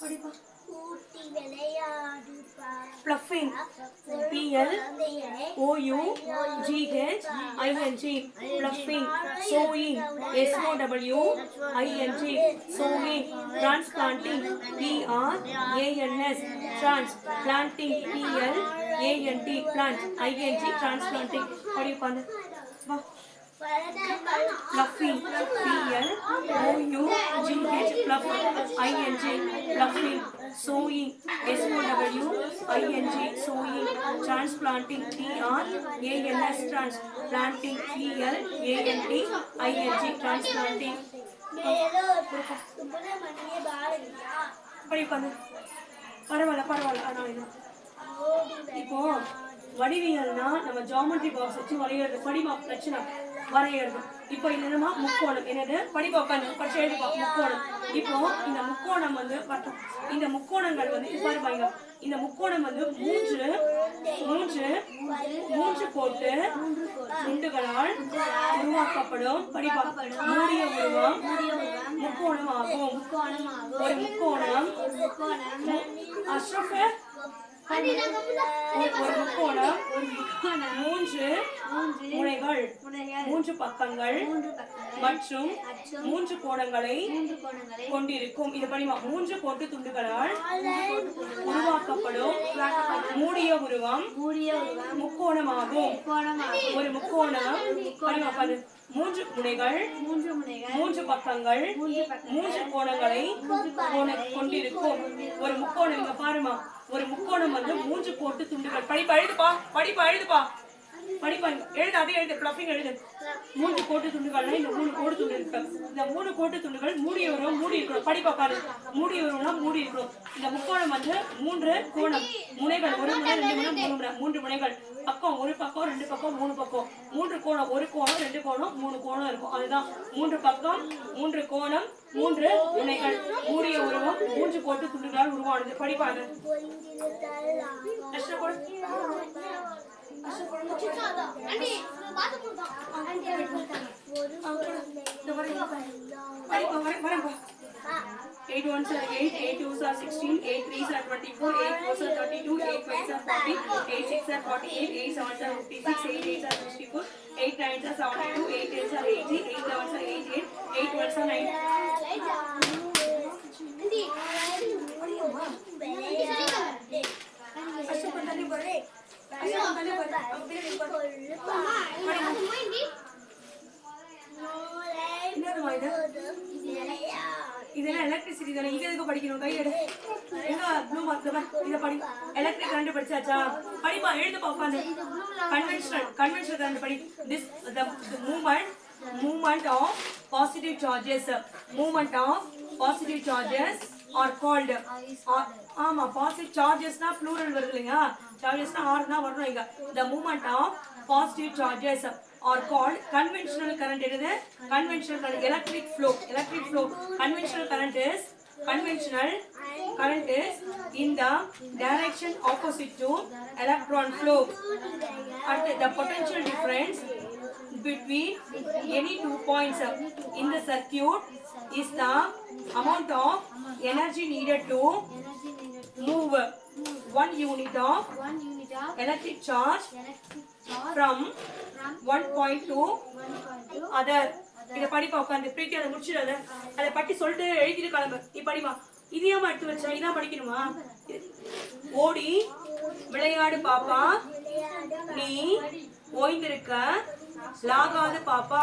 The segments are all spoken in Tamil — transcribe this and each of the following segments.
படிப்பா. கூட்டி விளையாடு Fluffing. P-L-O-U-G-H-I-N-G. Fluffing. Sewing. S-O-W-I-N-G. Sewing. Transplanting. P-R-A-N-S. Transplanting. P-L-A-N-T. Plant. I-N-G. Transplanting. படிப்பா. வா. Fluffing. P-L-O-U-G-H. Fluff. I-N-G. Fluffing. Sewing. S-O-W-I-N-G. Sewing. Transplanting. T-R-A-N-S. Transplanting. P-L-A-N-T. I-N-G. Transplanting. படிப்பாங்க. பரவாயில்ல. இப்போ வடிவியல்னா நம்ம ஜியோமெட்ரி பாக்ஸ் வச்சு வரையறது. படிமா பிரச்சனை வரையறது. இப்போ என்னமா முக்கோணம். என்னது படிப்பா உட்காந்து படிச்சு எழுதுப்பா. முக்கோணம். இப்போ இந்த முக்கோணம் வந்து இந்த முக்கோணங்கள் வந்து பாருங்க. இந்த முக்கோணம் வந்து மூன்று கோட்டு துண்டுகளால் உருவாக்கப்படும். படிப்பா மூடிய உருவம் முக்கோணம் ஆகும். ஒரு முக்கோணம் அஷ்ரஃப் ஒரு முக்கோணம் மூன்று முனைகள், மூன்று பக்கங்கள் மற்றும் மூன்று கோணங்களை கொண்டிருக்கும். இது படிமா மூன்று கோட்டு துண்டுகளால் உருவாக்கப்படும் மூடிய உருவம் முக்கோணமாகும். ஒரு முக்கோணம் மூன்று முனைகள், மூன்று பக்கங்கள், மூன்று கோணங்களை கொண்டிருக்கும். ஒரு முக்கோணம் இங்க பாருமா. ஒரு முக்கோணம் வந்து மூன்று கோட்டு துண்டுகள். படிப்பா எழுதுப்பா. எழுது. அதே எழுது. பிளப்பிங் எழுது. மூன்று கோட்டு துண்டுகள்னா இந்த மூணு கோட்டு துண்டு இருக்கு. இந்த மூணு கோட்டு துண்டுகள் மூடிய உருவம் மூடி இருக்கணும். படிப்பா பாரு. மூடிய உருவம்னா மூடி இருக்கணும். இந்த முக்கோணம் வந்து மூன்று கோணம் முனைகள். ஒரு முனை, ரெண்டு முனை, மூணு முனை. மூன்று முனைகள். பக்கம் ஒரு பக்கம், ரெண்டு பக்கம், மூணு பக்கம். மூன்று கோணம். ஒரு கோணம், ரெண்டு கோணம், மூணு கோணம் இருக்கும். அதுதான் மூன்று பக்கம், மூன்று கோணம், மூன்று முனைகள். மூடிய உருவம் மூன்று கோட்டு துண்டுகளால் உருவானது. படிப்பாங்க. Eight ones are 8, 8 twos are 16, 8 threes are 24, 8 fours are 32, 8 fives are 40, 8 six are 48, 8 sevens are 56, 8 eights are 64, 8 nines are 72, 8 tens are 80, 8 elevens are 88, 8 twelves are 90. இதெல்லாம் எலக்ட்ரிசிட்டி தானே. இது எதுக்கு படிக்கணும்? கை எடு. எங்க ப்ளூ மார்க் இத படி. எலக்ட்ரிக் கரண்ட் படிச்சாச்சா? படிப்பா எழுதுப்பா உட்கார்ந்து. கன்வென்ஷனல் கரண்ட் படி. This the movement of positive charges are called ஆமா பாசிட்டிவ் சார்ஜஸ்னா ப்ளூரல் வருது இல்லையா? சார்ஜஸ்னா ஆர் தான் வரணும் இங்க. The movement of positive charges are called conventional current. என்னது? conventional current. electric flow. conventional current is in the direction opposite to electron flow. At the potential difference between any 2 points in the circuit is the amount of energy needed to move 1 unit of electric charge from one point to other. இத படிப்பா உட்கார்ந்து. பிரீத்தி அதை முடிச்சிடாத. அதை பற்றி சொல்லிட்டு எழுதிட்டு கிளம்பு. நீ படிமா. இதையாம எடுத்து வச்சா இதான் படிக்கணுமா? ஓடி விளையாடு பாப்பா, நீ ஓய்ந்திருக்க லாகாது பாப்பா.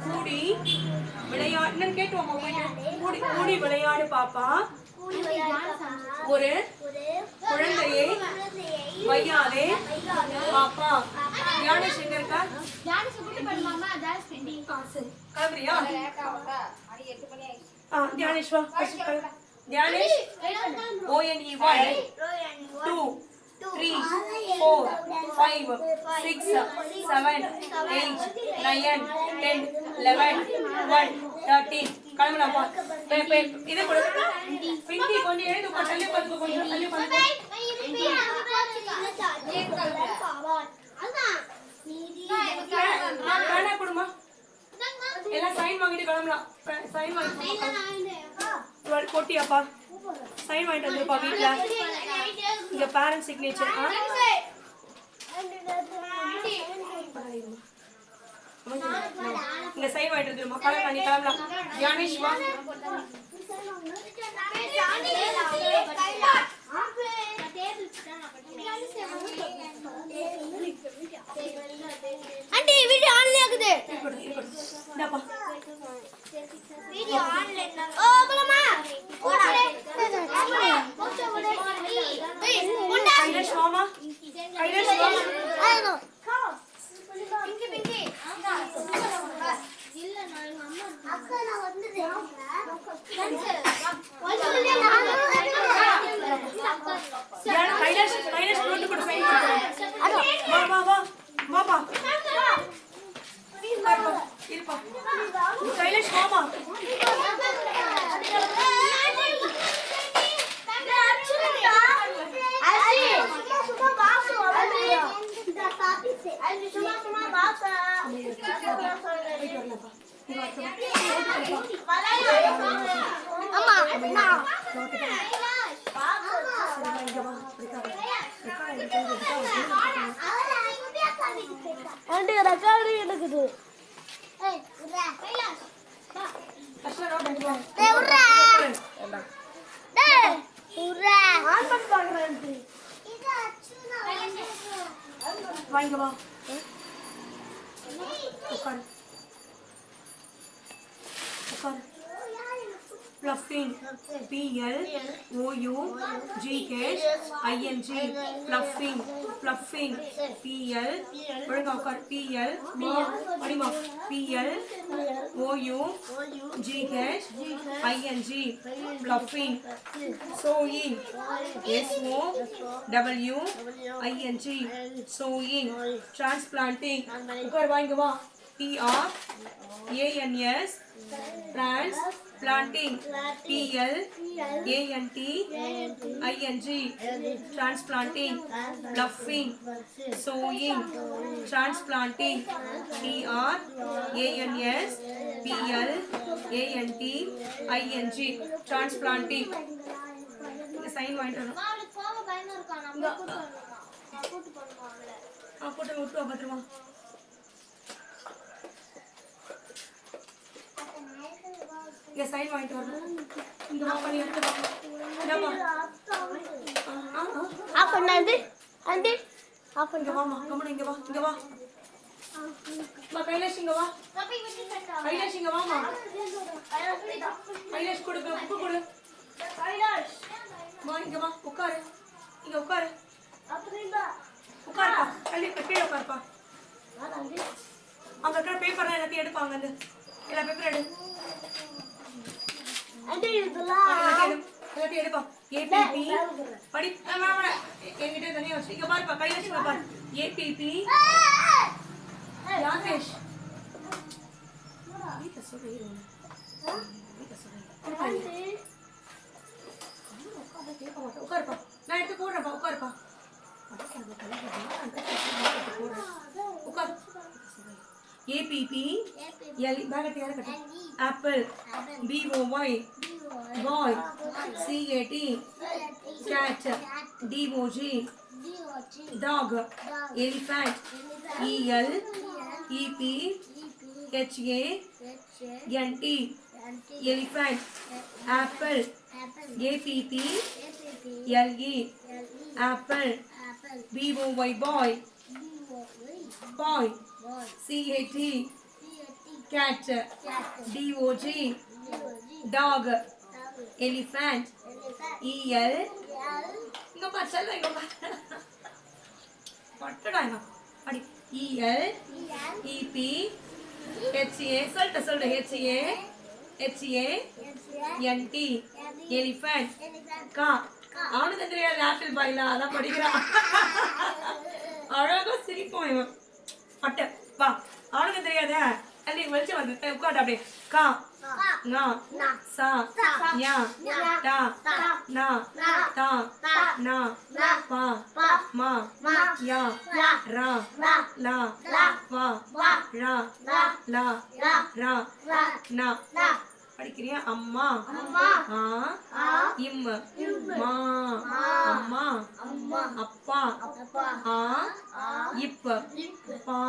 கூடி விளையாடு கேட்டுவாங்க. கூடி விளையாடு பாப்பா, ஒரு குழந்தையை வையாதே பாப்பா. தியானேஷ் எங்க இருக்கா? கிளம்புறியா? தியானேஷ் வா. தியானேஷ் ONE 1 2 3 4 5 6 7 8 9 10 11 1 13. கிளம்பலாமா? இது கூட பிங்கி கொஞ்சம் எழுது. தள்ளி பார்த்து கொஞ்சம் தள்ளி பார்த்து. பேனா கொடுமா. எல்லாம் சைன் வாங்கிட்டு கிளம்பலாம். சைன் வாங்கிட்டு போட்டியாப்பா சைன் வாங்கிட்டு வந்துருப்பா வீட்டில் இங்கே பேரண்ட் சிக்னேச்சர் இங்கே சைன் வாங்கிட்டு வந்துருமா கிளம்பலாம் நீ கிளம்பலாம் தியானேஷ் வா ஆண்டி வீடியோ ஆன்ல இருக்குது இந்தாப்பா வீடியோ ஆன்ல ஓ போலாமா கைலாஷ் வாமா கைலாஷ் வாமா ஐயோ பிங்கி பிங்கி இல்ல நான் எங்க அம்மா அக்கா நான் வந்துட்டேன் கைலாஷ் கைலாஷ் நோட்டு கூட சைன் வா வா வா வாப்பா இருப்பா கைலாஷ் வாமா ஆண்டி ரெக்கார்டு எடுக்குது வாங்க வா உட்காரு உட்காரு Fluffing PLOUGHING Fluffing Fluffing PL ஒழுங்கா உட்காரு PL அடிமா PLOUGHING Fluffing Sewing SOWING Sewing Transplanting உட்காரு வாங்க வா TRANS Transplanting PLANTING Transplanting Fluffing Sewing Transplanting TRANS PLANTING Transplanting sign வாங்கிட்டு வரணும் போட்டு விட்டு பத்திரமா இங்க சைன் வாங்கிட்டு வரணும் இங்க வா பண்ணி எடுத்து வா ஆஃப் பண்ணாது ஆண்டி ஆஃப் இங்க வாமா கம்முனு இங்க வா வா கைலாஷ் இங்க வா கைலாஷ் இங்க வாமா கைலாஷ் கொடு உப்பு கொடு கைலாஷ் வா இங்க வா உட்காரு இங்க உட்காரு உட்காருப்பா கீழே உட்காருப்பா அங்க இருக்கிற பேப்பர்லாம் எல்லாத்தையும் எடுப்பாங்க அந்த எல்லா பேப்பரும் எடு எல்லாத்தையும் எடுப்பா ஏபிபி படி என்கிட்ட தனியா வச்சு இங்க பாருப்பா கைலாஷ் இங்க பாரு ஏபிபி யாகேஷ் வீட்டை சொல்றேன் உட்காருப்பா நான் எடுத்து போடுறேன்ப்பா உட்காருப்பா உட்கார் ஏபிபி எல் பேகட் யார கட்ட apple BOY boy CAT cat DOG dog elephant EL EP HANT elephant apple APP LE apple BOY boy boy CAT cat DOG dog elephant EL இங்க பாரு செல்ல இங்க பாரு பட்டடா இங்க அடி EL EP HA சொல்ல HANT elephant கா அவனுக்கு தெரியாது ஆப்பிள் பாய்லா அதான் படிக்கிறான் அழகா சிரிப்போம் இவன் பட்ட வா அவனுக்கு தெரியாத அல்லி வெளிச்சம் வந்து உட்காந்து அப்படியே கா நா சா யா டா நா தா நா பா மா யா ரா லா வா ரா லா ரா நா படிக்கிறியா அம்மா ஆ இம் மா அம்மா அப்பா ஆ இப் பா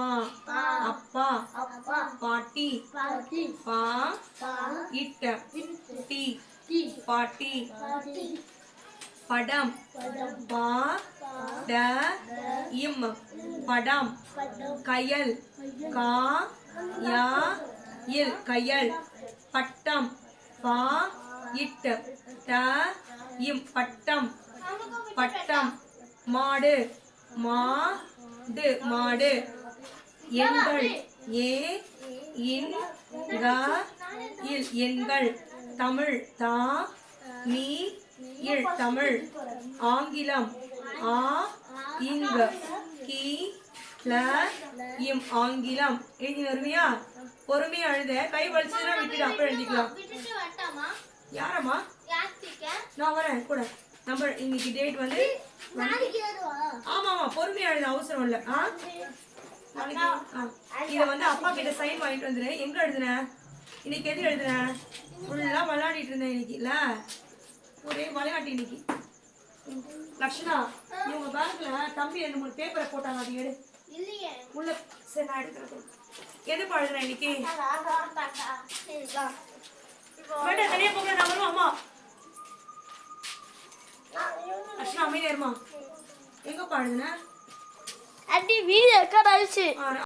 அப்பா பாட்டி பா இட் டி பாட்டி படம் பா ட இம் படம் கயல் கா யா இல் கயல் பட்டம் பா இட் ட இம் பட்டம் பட்டம் மாடு மாடு மாடு எண்கள் ஏ இன் க இல் எண்கள் தமிழ் தா மீ இல் தமிழ் ஆங்கிலம் ஆ இங் கி ல இம் ஆங்கிலம் எழுதி வருவியா பொறுமையா எழுத கை வலிச்சுன்னா விட்டுடு அப்புறம் எழுதிக்கலாம் யாரம்மா நான் வரேன் கூட நம்பர் இன்னைக்கு டேட் வந்து ஆமா பொறுமையா எழுத அவசரம் இல்ல இத வந்து அப்பா கிட்ட சைன் வாங்கிட்டு வந்துரு எங்க எழுதுன இன்னைக்கு எது எழுதுன ஃபுல்லா விளையாடிட்டு இருந்தேன் இன்னைக்கு இல்ல ஒரே விளையாட்டு இன்னைக்கு லக்ஷ்மணா இவங்க பேங்க்ல தம்பி 2-3 பேப்பரை போட்டாங்க அது எடு உள்ள சரி நான் எடுக்கிறேன் எது பழுதுன இன்னைக்கு வேண்டாம் தனியா போக நான் வருவோம் அம்மா லக்ஷ்மணா அமைதியா இருமா எங்க பழுதுன அடி வீடியோ ரெக்கார்ட் ஆயிடுச்சு